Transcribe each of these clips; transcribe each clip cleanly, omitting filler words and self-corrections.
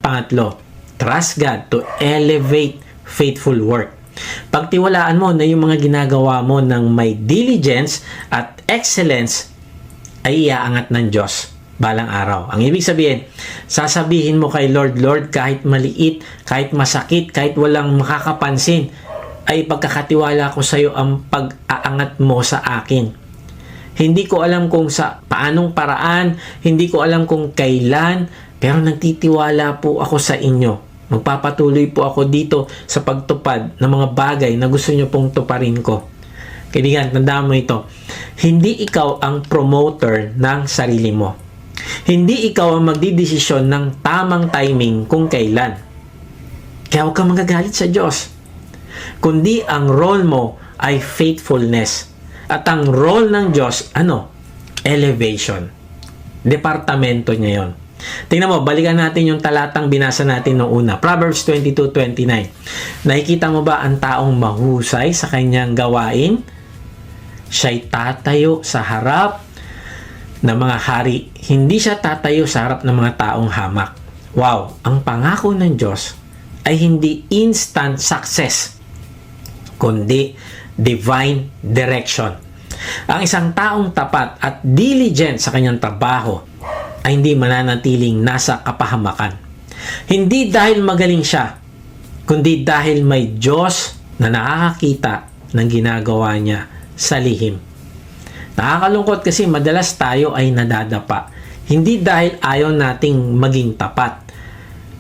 Pangatlo, trust God to elevate faithful work. Pagtiwalaan mo na yung mga ginagawa mo ng may diligence at excellence ay iaangat ng Diyos balang araw. Ang ibig sabihin, sasabihin mo kay Lord, Lord, kahit maliit, kahit masakit, kahit walang makakapansin, ay pagkakatiwala ko sa iyo ang pag-aangat mo sa akin. Hindi ko alam kung sa paanong paraan, hindi ko alam kung kailan, pero nagtitiwala po ako sa inyo. Magpapatuloy po ako dito sa pagtupad ng mga bagay na gusto nyo pong tuparin ko. Kaibigan, tandaan mo ito. Hindi ikaw ang promoter ng sarili mo. Hindi ikaw ang magdidesisyon ng tamang timing kung kailan. Kaya huwag kang magagalit sa Diyos. Kundi ang role mo ay faithfulness. At ang role ng Diyos, elevation. Departamento niya yon. Tingnan mo, balikan natin yung talatang binasa natin noong una. Proverbs 22:29. Nakikita mo ba ang taong mahusay sa kanyang gawain? Siya'y tatayo sa harap ng mga hari. Hindi siya tatayo sa harap ng mga taong hamak. Wow! Ang pangako ng Diyos ay hindi instant success, kundi divine direction. Ang isang taong tapat at diligent sa kanyang trabaho ay hindi mananatiling nasa kapahamakan. Hindi dahil magaling siya, kundi dahil may Diyos na nakakakita ng ginagawa niya sa lihim. Nakakalungkot kasi madalas tayo ay nadadapa. Hindi dahil ayaw nating maging tapat,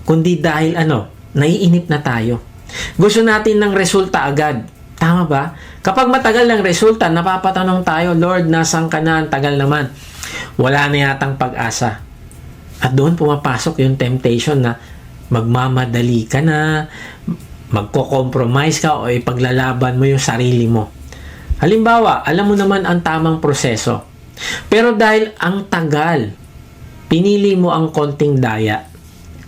kundi dahil naiinip na tayo. Gusto natin ng resulta agad. Tama ba? Kapag matagal ng resulta, napapatanong tayo, Lord, nasaan ka na? Ang tagal naman. Wala na yatang pag-asa. At doon pumapasok yung temptation na magmamadali ka na, magko-compromise ka o ipaglalaban mo yung sarili mo. Halimbawa, alam mo naman ang tamang proseso. Pero dahil ang tagal, pinili mo ang konting daya,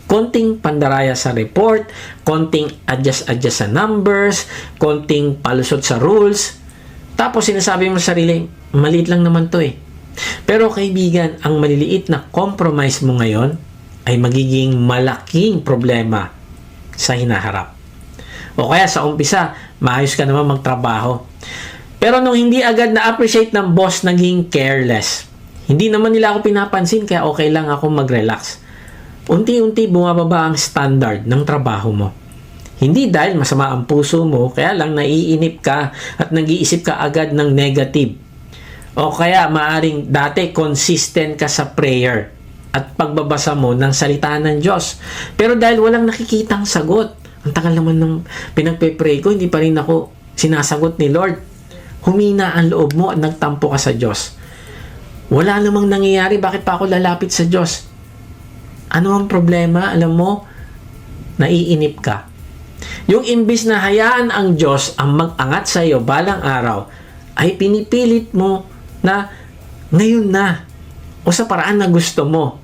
konting pandaraya sa report, konting adjust sa numbers, konting palusot sa rules. Tapos sinasabi mo sa sarili, maliit lang naman to eh. Pero kaibigan, ang maliliit na compromise mo ngayon ay magiging malaking problema sa hinaharap. O kaya sa umpisa, maayos ka naman magtrabaho. Pero nung hindi agad na-appreciate ng boss, naging careless. Hindi naman nila ako pinapansin, kaya okay lang ako mag-relax. Unti-unti bumababa ang standard ng trabaho mo. Hindi dahil masama ang puso mo, kaya lang naiinip ka at nag-iisip ka agad ng negative. O kaya maaring dati consistent ka sa prayer at pagbabasa mo ng salita ng Diyos. Pero dahil walang nakikitang sagot, ang tagal naman ng pinagpe-pray ko, hindi pa rin ako sinasagot ni Lord. Humina ang loob mo at nagtampo ka sa Diyos. Wala namang nangyayari, bakit pa ako lalapit sa Diyos? Ano ang problema? Alam mo, naiinip ka. Yung imbis na hayaan ang Diyos ang mag-angat sa iyo balang araw, ay pinipilit mo na ngayon na o sa paraan na gusto mo.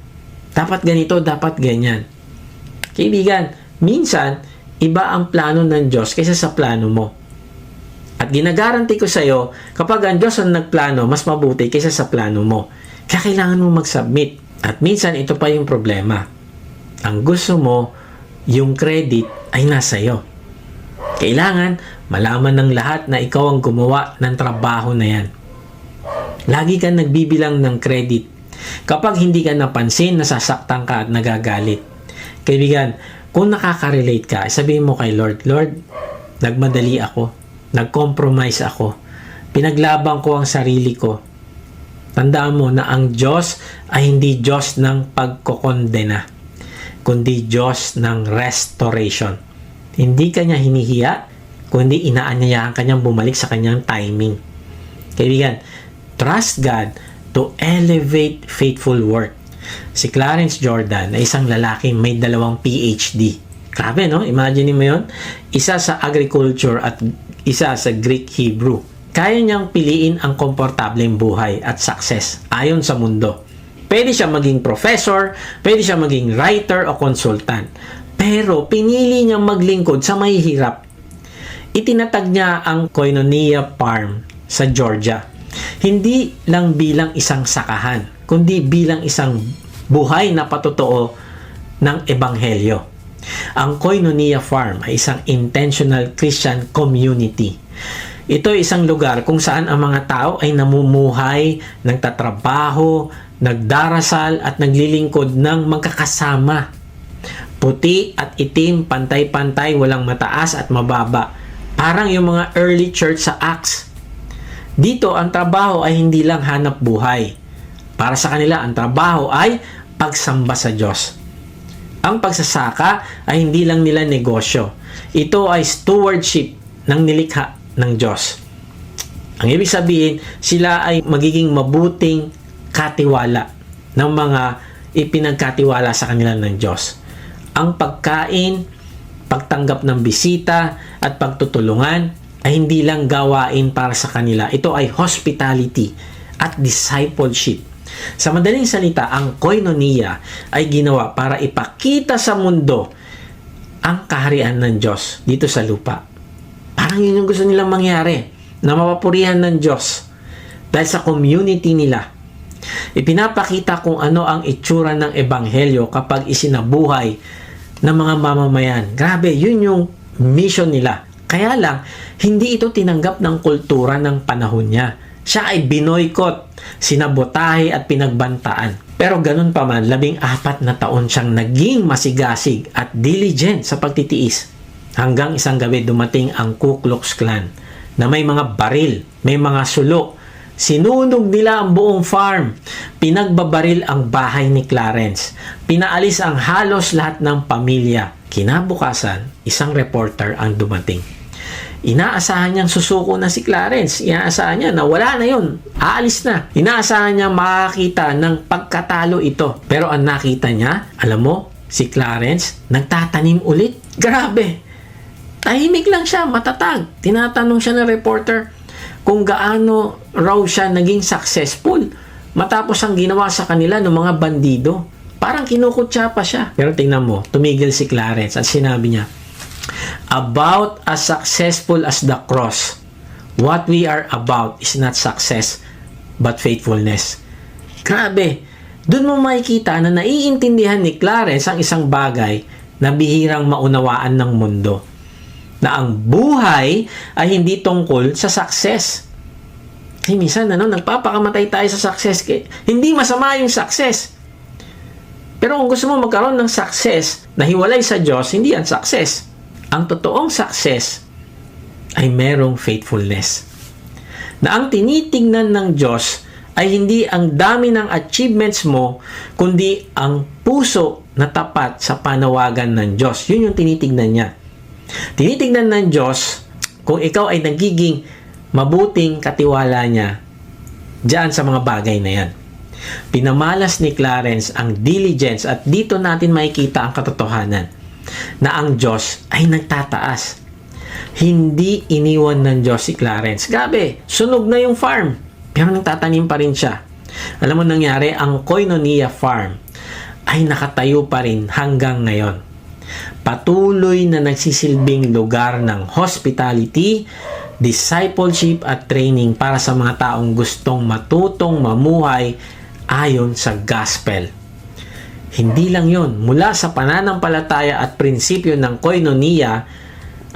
Dapat ganito, dapat ganyan. Kaibigan, minsan, iba ang plano ng Diyos kaysa sa plano mo. At ginagaranti ko sa iyo, kapag ang Diyos ang nagplano, mas mabuti kaysa sa plano mo. Kaya kailangan mo mag-submit. At minsan, ito pa yung problema. Ang gusto mo, yung credit ay nasa iyo. Kailangan malaman ng lahat na ikaw ang gumawa ng trabaho na yan. Lagi kang nagbibilang ng credit. Kapag hindi ka napansin, nasasaktan ka at nagagalit. Kaibigan, kung nakaka-relate ka, sabihin mo kay Lord, Lord, nagmadali ako, nag-compromise ako, pinaglaban ko ang sarili ko. Tandaan mo na ang Diyos ay hindi Diyos ng pagkokondena, kundi Diyos ng restoration. Hindi kanya hinihiya, kundi inaanyayahan kanyang bumalik sa kanyang timing. Kaibigan, trust God to elevate faithful work. Si Clarence Jordan ay isang lalaking may 2 PhD. Grabe, no? Imagine mo yun. Isa sa agriculture at isa sa Greek Hebrew. Kaya niyang piliin ang komportableng buhay at success ayon sa mundo. Pwede siya maging professor, pwede siya maging writer o consultant. Pero pinili niyang maglingkod sa mahihirap. Itinatag niya ang Koinonia Farm sa Georgia. Hindi lang bilang isang sakahan, kundi bilang isang buhay na patotoo ng Ebanghelyo. Ang Koinonia Farm ay isang intentional Christian community. Ito ay isang lugar kung saan ang mga tao ay namumuhay, nagtatrabaho, nagdarasal at naglilingkod ng magkakasama. Puti at itim, pantay-pantay, walang mataas at mababa. Parang yung mga early church sa Acts. Dito, ang trabaho ay hindi lang hanap buhay. Para sa kanila, ang trabaho ay pagsamba sa Diyos. Ang pagsasaka ay hindi lang nila negosyo. Ito ay stewardship ng nilikha ng Diyos. Ang ibig sabihin, sila ay magiging mabuting katiwala ng mga ipinagkatiwala sa kanila ng Diyos. Ang pagkain, pagtanggap ng bisita, at pagtutulungan ay hindi lang gawain para sa kanila. Ito ay hospitality at discipleship. Sa madaling salita, ang koinonia ay ginawa para ipakita sa mundo ang kaharian ng Diyos dito sa lupa. Parang yun yung gusto nilang mangyari, na mapapurihan ng Diyos dahil sa community nila. Ipinapakita kung ano ang itsura ng Ebanghelyo kapag isinabuhay ng mga mamamayan. Grabe, yun yung mission nila. Kaya lang, hindi ito tinanggap ng kultura ng panahon niya. Siya ay binoykot, sinabotahe at pinagbantaan. Pero ganun pa man, 14 na taon siyang naging masigasig at diligent sa pagtitiis. Hanggang isang gabi dumating ang Ku Klux Klan na may mga baril, may mga sulok. Sinunog nila ang buong farm. Pinagbabaril ang bahay ni Clarence. Pinaalis ang halos lahat ng pamilya. Kinabukasan, isang reporter ang dumating. Inaasahan niyang susuko na si Clarence. Inaasahan niya na wala na yun. Aalis na. Inaasahan niya makakita ng pagkatalo ito. Pero ang nakita niya, alam mo, si Clarence nagtatanim ulit. Grabe. Tahimik lang siya, matatag. Tinatanong siya ng reporter kung gaano raw siya naging successful matapos ang ginawa sa kanila ng mga bandido. Parang kinukutya pa siya. Pero tingnan mo, tumigil si Clarence at sinabi niya, "About as successful as the cross, what we are about is not success, but faithfulness." Grabe! Doon mo makikita na naiintindihan ni Clarence ang isang bagay na bihirang maunawaan ng mundo. Na ang buhay ay hindi tungkol sa success. Kasi minsan, nagpapakamatay tayo sa success. Hindi masama yung success. Pero kung gusto mo magkaroon ng success na hiwalay sa Diyos, hindi yan success. Ang totoong success ay merong faithfulness. Na ang tinitingnan ng Diyos ay hindi ang dami ng achievements mo, kundi ang puso na tapat sa panawagan ng Diyos. Yun yung tinitingnan niya. Tinitingnan ng Diyos kung ikaw ay nagiging mabuting katiwala niya diyan sa mga bagay na yan. Pinamalas ni Clarence ang diligence at dito natin makikita ang katotohanan na ang Diyos ay nagtataas. Hindi iniwan ng Diyos si Clarence. Grabe, sunog na yung farm. Pero nagtatanim pa rin siya. Alam mo nangyari, ang Koinonia Farm ay nakatayo pa rin hanggang ngayon. Patuloy na nagsisilbing lugar ng hospitality, discipleship at training para sa mga taong gustong matutong mamuhay ayon sa gospel. Hindi lang yon, mula sa pananampalataya at prinsipyo ng koinonia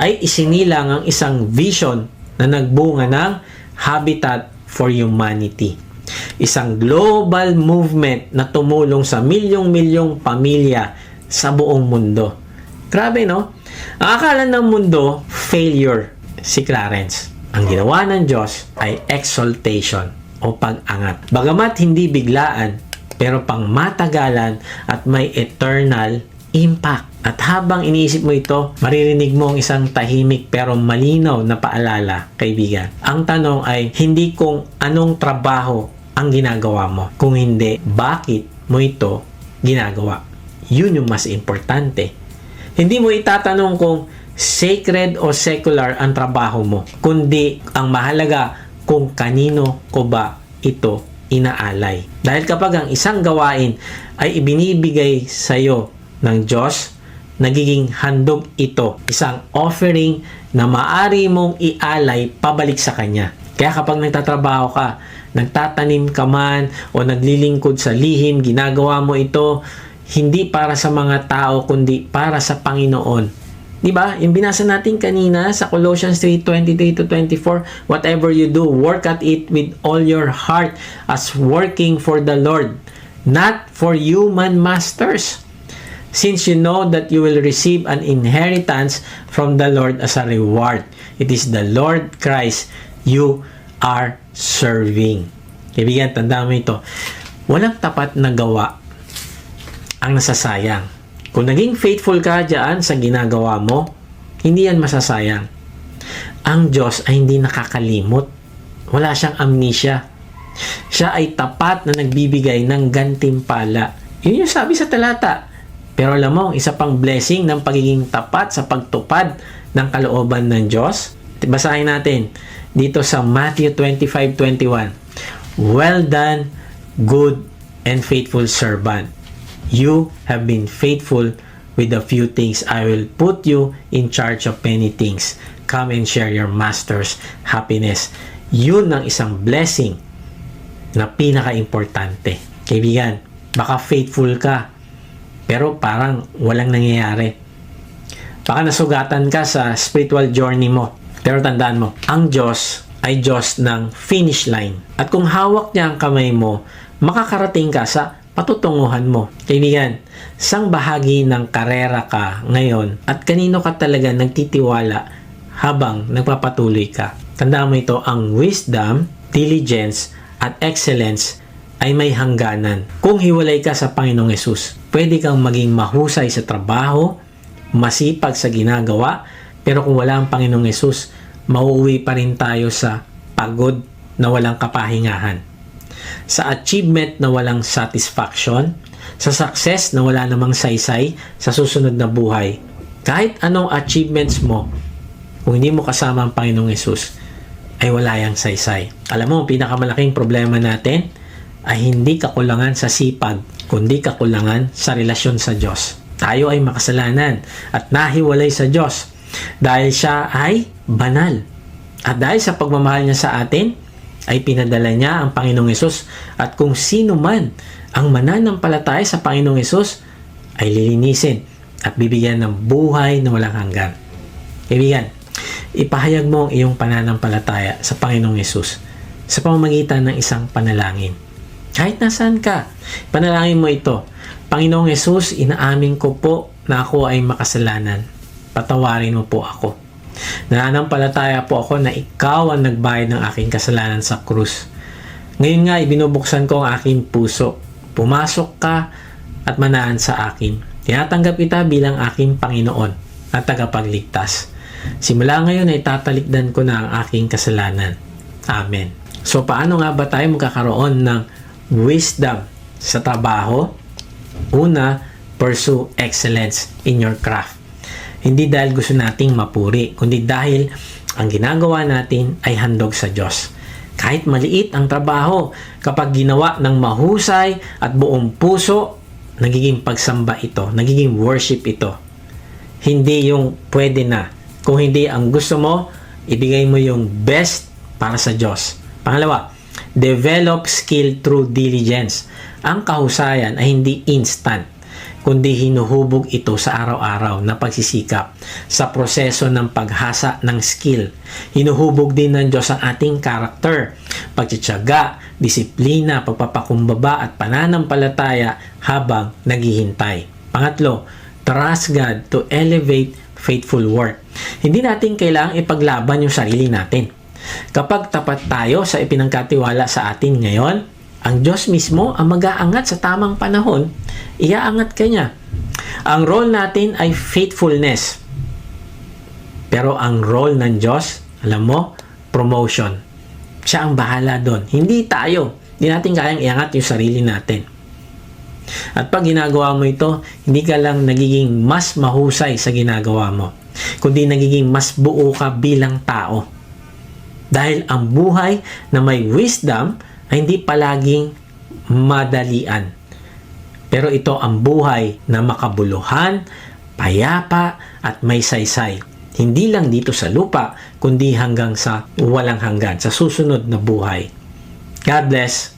ay isinilang ang isang vision na nagbunga ng Habitat for Humanity. Isang global movement na tumulong sa milyong-milyong pamilya sa buong mundo. Grabe, no? Ang akala ng mundo, failure si Clarence. Ang ginawa ng Diyos ay exaltation o pag-angat. Bagamat hindi biglaan, pero pang matagalan at may eternal impact. At habang iniisip mo ito, maririnig mo ang isang tahimik pero malinaw na paalala, kaibigan. Ang tanong ay hindi kung anong trabaho ang ginagawa mo, kung hindi, bakit mo ito ginagawa. Yun yung mas importante. Hindi mo itatanong kung sacred o secular ang trabaho mo, kundi ang mahalaga kung kanino ko ba ito inaalay. Dahil kapag ang isang gawain ay ibinibigay sa iyo ng Diyos, nagiging handog ito, isang offering na maari mong ialay pabalik sa Kanya. Kaya kapag nagtatrabaho ka, nagtatanim ka man o naglilingkod sa lihim, ginagawa mo ito, hindi para sa mga tao, kundi para sa Panginoon. Di ba? Yung binasa natin kanina sa Colossians 3:23-24, whatever you do, work at it with all your heart as working for the Lord, not for human masters. Since you know that you will receive an inheritance from the Lord as a reward. It is the Lord Christ you are serving. Kaibigan, tandaan mo ito. Walang tapat na gawa ang nasasayang. Kung naging faithful ka dyan sa ginagawa mo, hindi yan masasayang. Ang Diyos ay hindi nakakalimot. Wala siyang amnesia. Siya ay tapat na nagbibigay ng gantimpala. Yun yung sabi sa talata. Pero alam mo, isa pang blessing ng pagiging tapat sa pagtupad ng kalooban ng Diyos. Basahin natin dito sa Matthew 25:21. Well done, good and faithful servant. You have been faithful with a few things. I will put you in charge of many things. Come and share your master's happiness. Yun ang isang blessing na pinaka-importante. Kaibigan, baka faithful ka, pero parang walang nangyayari. Baka nasugatan ka sa spiritual journey mo. Pero tandaan mo, ang Diyos ay Diyos ng finish line. At kung hawak niya ang kamay mo, makakarating ka sa patutunguhan mo. Kaibigan, sang bahagi ng karera ka ngayon at kanino ka talaga nagtitiwala habang nagpapatuloy ka. Tandaan mo ito, ang wisdom, diligence, at excellence ay may hangganan. Kung hiwalay ka sa Panginoong Hesus, pwede kang maging mahusay sa trabaho, masipag sa ginagawa, pero kung wala ang Panginoong Hesus, mauuwi pa rin tayo sa pagod na walang kapahingahan. Sa achievement na walang satisfaction, sa success na wala namang saysay sa susunod na buhay. Kahit anong achievements mo, kung hindi mo kasama ang Panginoong Hesus, ay wala yang saysay. Alam mo, ang pinakamalaking problema natin ay hindi kakulangan sa sipag, kundi kakulangan sa relasyon sa Diyos. Tayo ay makasalanan at nahiwalay sa Diyos dahil siya ay banal. At dahil sa pagmamahal niya sa atin, ay pinadala niya ang Panginoong Hesus, at kung sino man ang mananampalataya sa Panginoong Hesus ay lilinisin at bibigyan ng buhay na walang hanggan. Kaibigan, ipahayag mo ang iyong pananampalataya sa Panginoong Hesus sa pamamagitan ng isang panalangin. Kahit nasaan ka, panalangin mo ito. Panginoong Hesus, inaamin ko po na ako ay makasalanan. Patawarin mo po ako. Nananampalataya po ako na ikaw ang nagbayad ng aking kasalanan sa krus. Ngayon nga, ibinubuksan ko ang aking puso. Pumasok ka at manaan sa akin. Tinatanggap kita bilang aking Panginoon at tagapagligtas. Simula ngayon ay tatalikdan ko na ang aking kasalanan. Amen. So, paano nga ba tayo magkakaroon ng wisdom sa trabaho? Una, pursue excellence in your craft. Hindi dahil gusto nating mapuri, kundi dahil ang ginagawa natin ay handog sa Diyos. Kahit maliit ang trabaho, kapag ginawa ng mahusay at buong puso, nagiging pagsamba ito, nagiging worship ito. Hindi yung pwede na. Kung hindi ang gusto mo, ibigay mo yung best para sa Diyos. Pangalawa, develop skill through diligence. Ang kahusayan ay hindi instant, kundi hinuhubog ito sa araw-araw na pagsisikap sa proseso ng paghasa ng skill. Hinuhubog din ng Diyos ang ating karakter, pagtitiyaga, disiplina, pagpapakumbaba at pananampalataya habang naghihintay. Pangatlo, trust God to elevate faithful work. Hindi natin kailangang ipaglaban yung sarili natin. Kapag tapat tayo sa ipinangkatiwala sa atin ngayon, ang Diyos mismo ang mag-aangat sa tamang panahon, iaangat ka niya. Ang role natin ay faithfulness. Pero ang role ng Diyos, alam mo, promotion. Siya ang bahala doon. Hindi tayo. Hindi natin kayang iangat yung sarili natin. At pag ginagawa mo ito, hindi ka lang nagiging mas mahusay sa ginagawa mo, kundi nagiging mas buo ka bilang tao. Dahil ang buhay na may wisdom ay hindi palaging madalian. Pero ito ang buhay na makabuluhan, payapa at may saysay. Hindi lang dito sa lupa, kundi hanggang sa walang hanggan, sa susunod na buhay. God bless.